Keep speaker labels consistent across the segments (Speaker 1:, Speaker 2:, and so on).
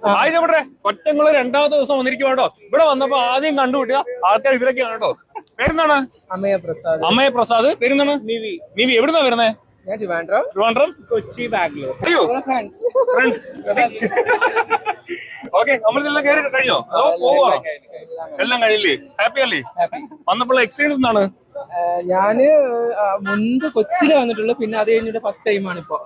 Speaker 1: ആയിക്കോട്ടെ കൊറ്റങ്ങള് രണ്ടാമത്തെ ദിവസം വന്നിരിക്കും കേട്ടോ. ഇവിടെ വന്നപ്പോ ആദ്യം കണ്ടുപിട്ടിയ ആൾക്കാർ ഇവരൊക്കെയാണ് കേട്ടോ. പേരെന്താണ്? അമ്മയ പ്രസാദ്. പേരെന്താണ്? നിവി. എവിടുന്നാ വരുന്നേ? ട്രിവാൻഡ്രം,
Speaker 2: കൊച്ചി, ബാംഗ്ലൂർ.
Speaker 1: അയ്യോ ഫ്രണ്ട്സ്. ഓക്കെ, നമ്മളിതെല്ലാം കയറി കഴിഞ്ഞോ അതോ പോവാണോ? എല്ലാം കഴിയില്ലേ? ഹാപ്പി അല്ലേ? വന്നപ്പോഴുള്ള എക്സ്പീരിയൻസ് എന്താണ്?
Speaker 2: ഞാന് മുൻപ് കൊച്ചിയിൽ വന്നിട്ടുള്ളൂ, പിന്നെ അത് കഴിഞ്ഞിട്ട് ഫസ്റ്റ് ടൈമാണ് ഇപ്പൊ.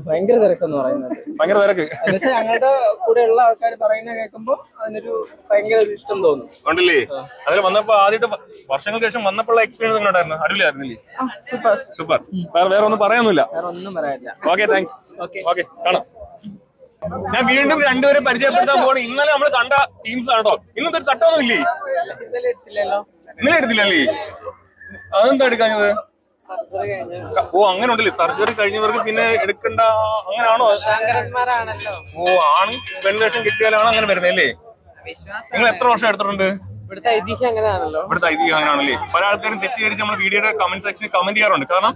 Speaker 2: ഭയങ്കര തിരക്കെന്ന് പറയുന്നത്.
Speaker 1: ഭയങ്കര തിരക്ക്
Speaker 2: എന്നുവെച്ചാൽ ഞങ്ങളുടെ കൂടെ ഉള്ള ആൾക്കാർ പറയുന്ന കേൾക്കുമ്പോ അതിനൊരു ഭയങ്കര ഇഷ്ടം തോന്നും.
Speaker 1: ഉണ്ടല്ലേ? അതിൽ വന്നപ്പോ ആദ്യമായിട്ട് വർഷങ്ങൾക്ക് ശേഷം വന്നപ്പോഴുള്ള എക്സ്പീരിയൻസ് എങ്ങനെ ഉണ്ടായിരുന്നു? അടിപൊളിയായിരുന്നില്ലേ? സൂപ്പർ. വേറെ ഒന്നും പറയാനൊന്നുമില്ല.
Speaker 2: വേറെ ഒന്നും പറയാനില്ല.
Speaker 1: Okay, thanks. ഓക്കെ, കാണാം. ഞാൻ വീണ്ടും രണ്ടുപേരെ പരിചയപ്പെടുത്താൻ പോകണം. ഇന്നലെ നമ്മൾ കണ്ട ടീംസ് ആണ് കേട്ടോ. ഇന്നത്തെ ഒരു തട്ടൊന്നും ഇല്ലേ? ഇന്നലെ എടുത്തില്ലല്ലേ? അതെന്താ എടുക്കാഞ്ഞത്? ഓ, അങ്ങനെ ഉണ്ടല്ലേ. സർജറി കഴിഞ്ഞവർക്ക് പിന്നെ എടുക്കണ്ട, അങ്ങനെയാണോ? ഓ, ആണ് പെൺവേഷം കിട്ടിയാലാണ് അങ്ങനെ വരുന്നല്ലേ? നിങ്ങൾ എത്ര വർഷം എടുത്തിട്ടുണ്ട്?
Speaker 2: ഇവിടുത്തെ ഐതിഹ്യം
Speaker 1: അങ്ങനെയാണല്ലേ? പല ആൾക്കാരും തെറ്റിദ്ധരിച്ച് നമ്മൾ വീഡിയോയുടെ കമന്റ് സെക്ഷനിൽ കമന്റ് ചെയ്യാറുണ്ട്. കാരണം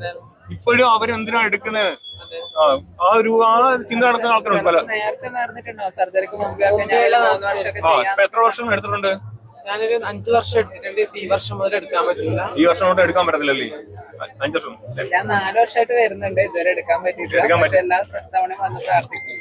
Speaker 1: ഇപ്പോഴും അവരെന്തിനാ എടുക്കുന്നത് ആ ചിന്ത നടക്കുന്ന ആൾക്കാരുണ്ട് പല. എത്ര വർഷം എടുത്തിട്ടുണ്ട്?
Speaker 2: ഞാനൊരു 5 വർഷം എടുത്തിട്ടുണ്ട്. ഈ വർഷം മുതൽ എടുക്കാൻ പറ്റില്ല.
Speaker 1: ഈ വർഷം കൊണ്ട് എടുക്കാൻ പറ്റത്തില്ലല്ലേ? 5 വർഷം.
Speaker 3: ഞാൻ 4 വർഷമായിട്ട് വരുന്നുണ്ട്, ഇതുവരെ എടുക്കാൻ പറ്റിയിട്ടില്ല. എല്ലാ തവണയും വന്ന് പ്രാർത്ഥിക്കും.